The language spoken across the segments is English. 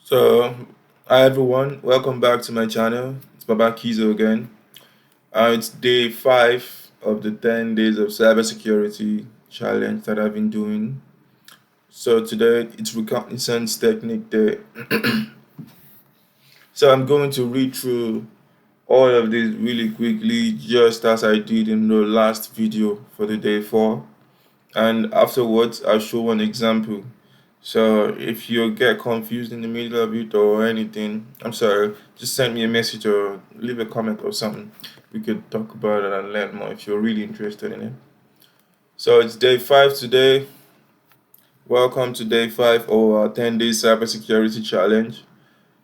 So, hi everyone, welcome back to my channel. It's Baba Kizo again. It's day 5 of the 10 days of cybersecurity challenge that I've been doing. So, today it's Reconnaissance Technique Day. So, I'm going to read through all of this really quickly, just as I did in the last video for the day 4. And afterwards, I'll show an example. So if you get confused in the middle of it or anything, I'm sorry, just send me a message or leave a comment or something. We could talk about it and learn more if you're really interested in it. So it's day 5 today. Welcome to day 5 of our 10-day cybersecurity challenge.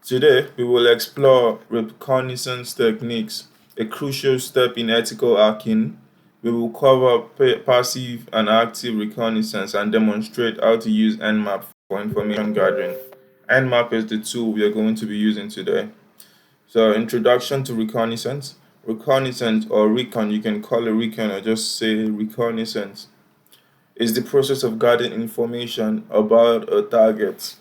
Today we will explore reconnaissance techniques, a crucial step in ethical hacking. We will cover passive and active reconnaissance and demonstrate how to use Nmap for information gathering. Nmap is the tool we are going to be using today. So, introduction to reconnaissance. Reconnaissance or recon, you can call it recon or just say reconnaissance, is the process of gathering information about a target.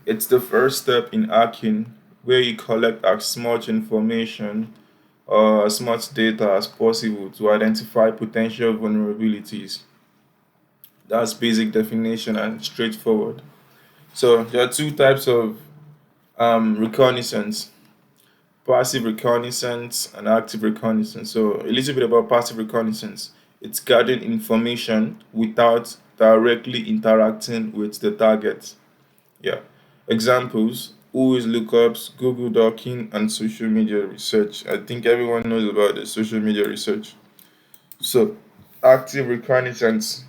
It's the first step in hacking where you collect as much information or as much data as possible to identify potential vulnerabilities. That's basic definition and straightforward. So there are two types of reconnaissance: passive reconnaissance and active reconnaissance. So a little bit about passive reconnaissance. It's gathering information without directly interacting with the target. Yeah. Examples: WHOIS lookups, Google Dorking, and social media research. I think everyone knows about the social media research. So, active reconnaissance.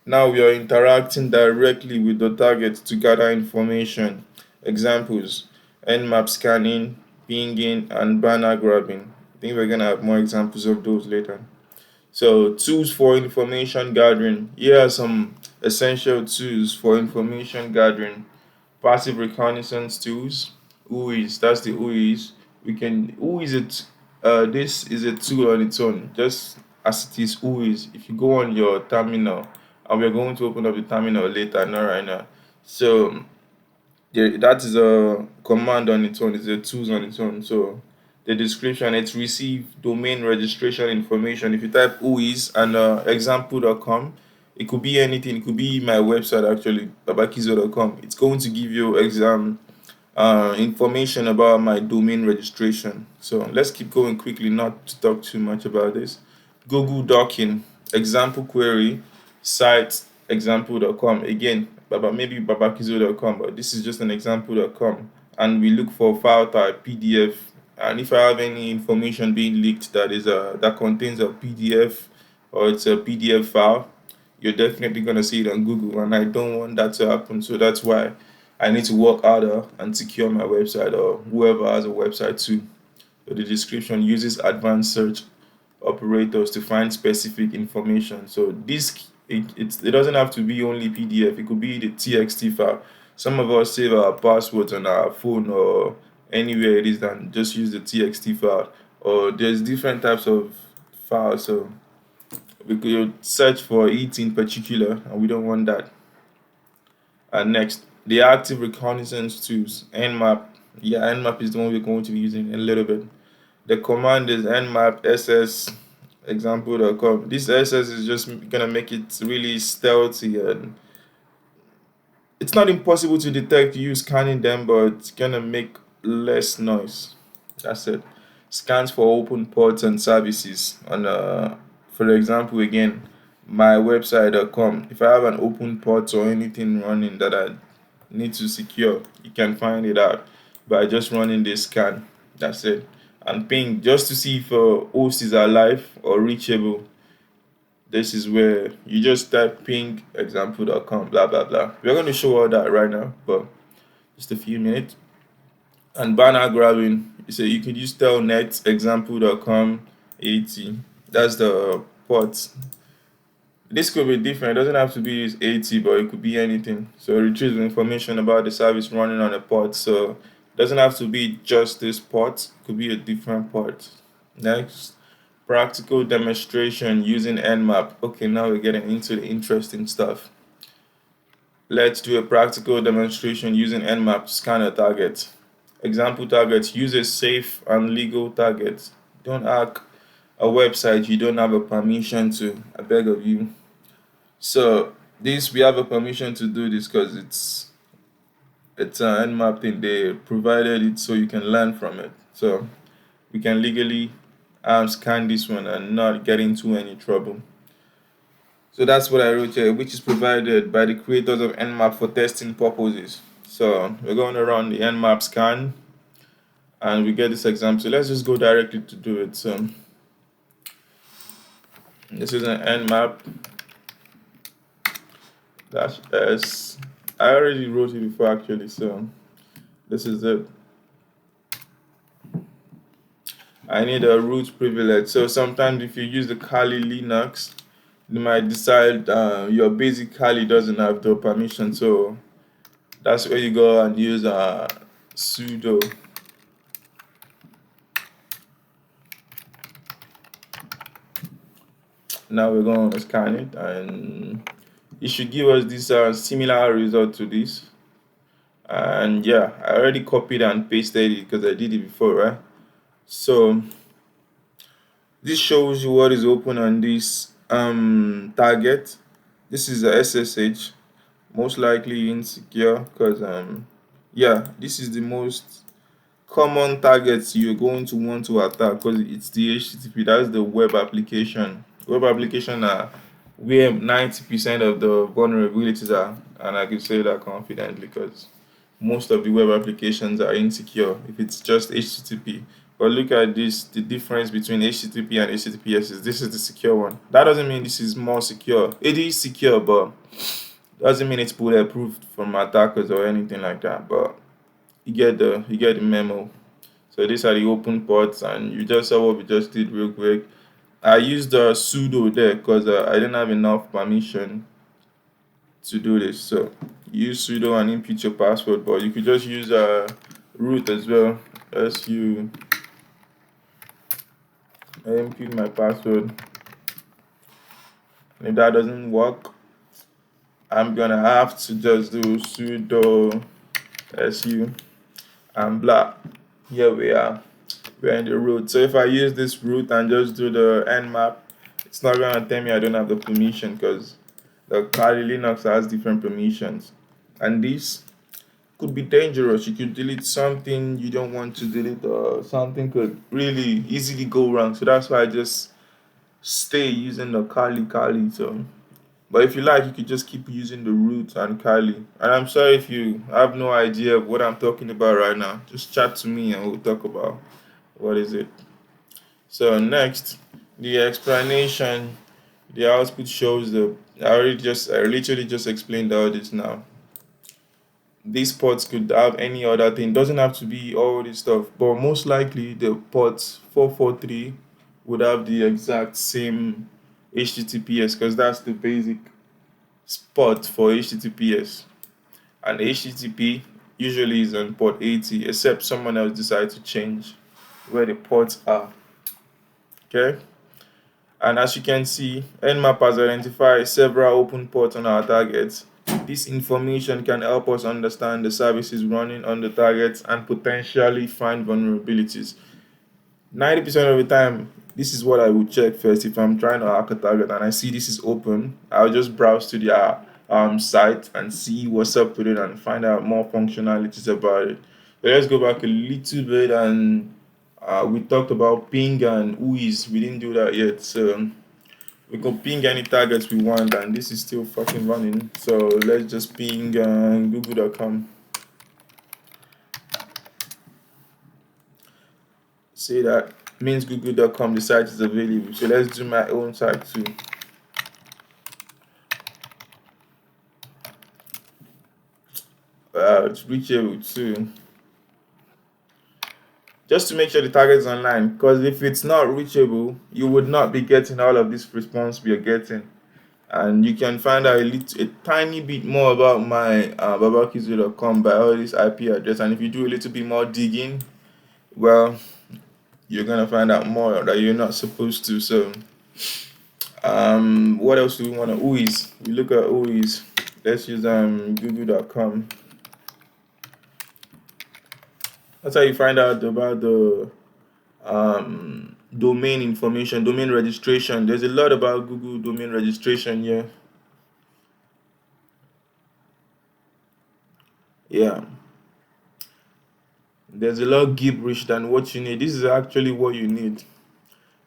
Now we are interacting directly with the target to gather information. Examples: Nmap scanning, pinging, and banner grabbing. I think we're going to have more examples of those later. So, tools for information gathering. Here are some essential tools for information gathering: passive reconnaissance tools. WHOIS, that's the WHOIS. Who is it? This is a tool on its own, just as it is WHOIS. If you go on your terminal, and we're going to open up the terminal later, not right now. So that is a command on its own, it's a tools on its own. So the description, it's receive domain registration information. If you type WHOIS and example.com, it could be anything, it could be my website actually, babakizo.com. It's going to give you information about my domain registration. So let's keep going quickly, not to talk too much about this. Google Docking, example query, site example.com. Again, maybe babakizo.com, but this is just an example.com. And we look for file type PDF. And if I have any information being leaked that contains a PDF or it's a PDF file, you're definitely gonna see it on Google, and I don't want that to happen. So that's why I need to work harder and secure my website, or whoever has a website too. So the description uses advanced search operators to find specific information. So it doesn't have to be only PDF. It could be the TXT file. Some of us save our passwords on our phone or anywhere it is, then just use the TXT file. Or there's different types of files. So we could search for it in particular, and we don't want that. And next, the active reconnaissance tools, Nmap. Yeah, Nmap is the one we're going to be using in a little bit. The command is nmap ss example.com. This ss is just gonna make it really stealthy, and it's not impossible to detect you scanning them, but it's gonna make less noise. That's it. Scans for open ports and services. On for example, again, my website.com. If I have an open port or anything running that I need to secure, you can find it out by just running this scan. That's it. And ping just to see if a host is alive or reachable. This is where you just type ping example.com, blah blah blah. We're going to show all that right now, but just a few minutes. And banner grabbing, you could use telnet example.com 80. That's the port. This could be different. It doesn't have to be 80, but it could be anything. So it retrieves information about the service running on a port. So it doesn't have to be just this port. It could be a different port. Next, practical demonstration using Nmap. Okay, now we're getting into the interesting stuff. Let's do a practical demonstration using Nmap to scan a target. Example target: use a safe and legal target. Don't hack a website you don't have a permission to. I beg of you. So this we have a permission to do this because it's an Nmap thing. They provided it so you can learn from it. So we can legally scan this one and not get into any trouble. So that's what I wrote here, which is provided by the creators of Nmap for testing purposes. So we're going to run the Nmap scan and we get this example. So let's just go directly to do it. So this is an Nmap dash S. I already wrote it before actually, so this is it. I need a root privilege. So sometimes if you use the Kali Linux, you might decide your basic Kali doesn't have the permission. So that's where you go and use sudo. Now we're going to scan it and it should give us this similar result to this. And yeah, I already copied and pasted it because I did it before, right? So this shows you what is open on this target. This is a SSH, most likely insecure because yeah, this is the most common targets you're going to want to attack because it's the HTTP. That's the web application. Web application are where 90% of the vulnerabilities are, and I can say that confidently because most of the web applications are insecure if it's just HTTP. But look at this, the difference between HTTP and HTTPS is this is the secure one. That doesn't mean this is more secure. It is secure, but doesn't mean it's bulletproof from attackers or anything like that. But you get the memo. So these are the open ports, and you just saw what we just did real quick. I used the sudo there because I didn't have enough permission to do this. So use sudo and input your password, but you could just use root as well. Su I input my password. And if that doesn't work, I'm gonna have to just do sudo su and blah. Here we are. We're in the root. So if I use this root and just do the Nmap, it's not gonna tell me I don't have the permission because the Kali Linux has different permissions. And this could be dangerous. You could delete something you don't want to delete, or something could really easily go wrong. So that's why I just stay using the Kali. So, but if you like, you could just keep using the root and Kali. And I'm sorry if you have no idea what I'm talking about right now. Just chat to me and we'll talk about what is it. So next, the explanation. The output shows the. I literally just explained all this now. These ports could have any other thing. Doesn't have to be all this stuff, but most likely the port 443 would have the exact same HTTPS because that's the basic port for HTTPS. And HTTP usually is on port 80, except someone else decides to change where the ports are. Okay. And as you can see, Nmap has identified several open ports on our targets. This information can help us understand the services running on the targets and potentially find vulnerabilities. 90% of the time, this is what I would check first. If I'm trying to hack a target and I see this is open, I'll just browse to their site and see what's up with it and find out more functionalities about it. But let's go back a little bit and we talked about ping and WHOIS. We didn't do that yet. So we can ping any targets we want, and this is still fucking running. So let's just ping google.com. Say that means google.com, the site is available. So let's do my own site too. It's reachable too. Just to make sure the target is online, because if it's not reachable, you would not be getting all of this response we are getting. And you can find out a tiny bit more about my babakizo.com by all this IP address. And if you do a little bit more digging, well, you're gonna find out more that you're not supposed to. So what else do we want to WHOIS? We look at WHOIS. let's use google.com. That's how you find out about the domain information, domain registration. There's a lot about Google domain registration here. Yeah, there's a lot gibberish than what you need. This is actually what you need,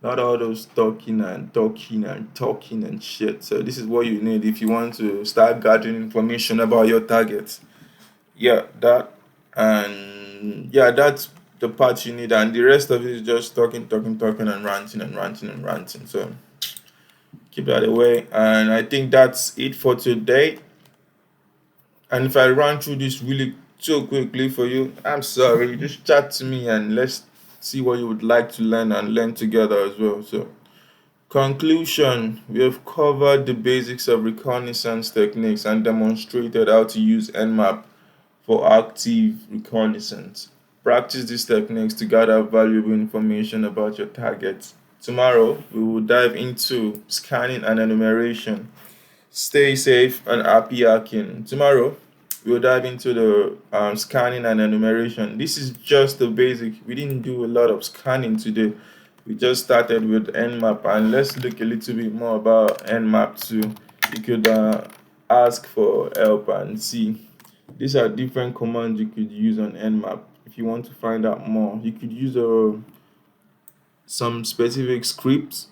not all those talking and talking and talking and shit. So this is what you need if you want to start gathering information about your targets. Yeah, that, and yeah, that's the part you need, and the rest of it is just talking, talking, talking, and ranting and ranting and ranting. So keep that away, and I think that's it for today. And if I run through this really so quickly for you, I'm sorry. Just chat to me and let's see what you would like to learn and learn together as well. So, conclusion: we have covered the basics of reconnaissance techniques and demonstrated how to use Nmap for active reconnaissance. Practice these techniques to gather valuable information about your targets. Tomorrow, we will dive into scanning and enumeration. Stay safe and happy hacking. Tomorrow, we'll dive into the scanning and enumeration. This is just the basic. We didn't do a lot of scanning today. We just started with Nmap, and let's look a little bit more about Nmap too. You could ask for help and see. These are different commands you could use on Nmap. If you want to find out more, you could use some specific scripts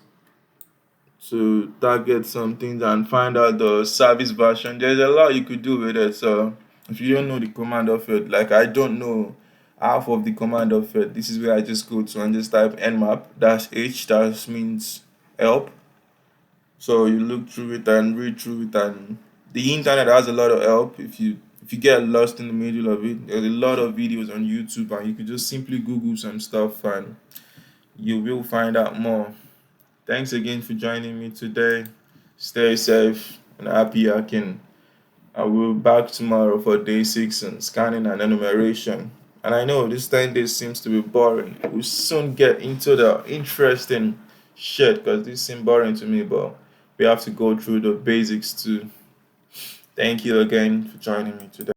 to target some things and find out the service version. There's a lot you could do with it. So if you don't know the command of it, like I don't know half of the command of it, this is where I just go to and just type nmap dash h dash means help. So you look through it and read through it, and the internet has a lot of help. If you get lost in the middle of it, there's a lot of videos on YouTube, and you could just simply Google some stuff and you will find out more. Thanks again for joining me today. Stay safe and happy hacking. I will be back tomorrow for day 6 and scanning and enumeration. And I know this 10 days seems to be boring. We'll soon get into the interesting shit because this seems boring to me, but we have to go through the basics too. Thank you again for joining me today.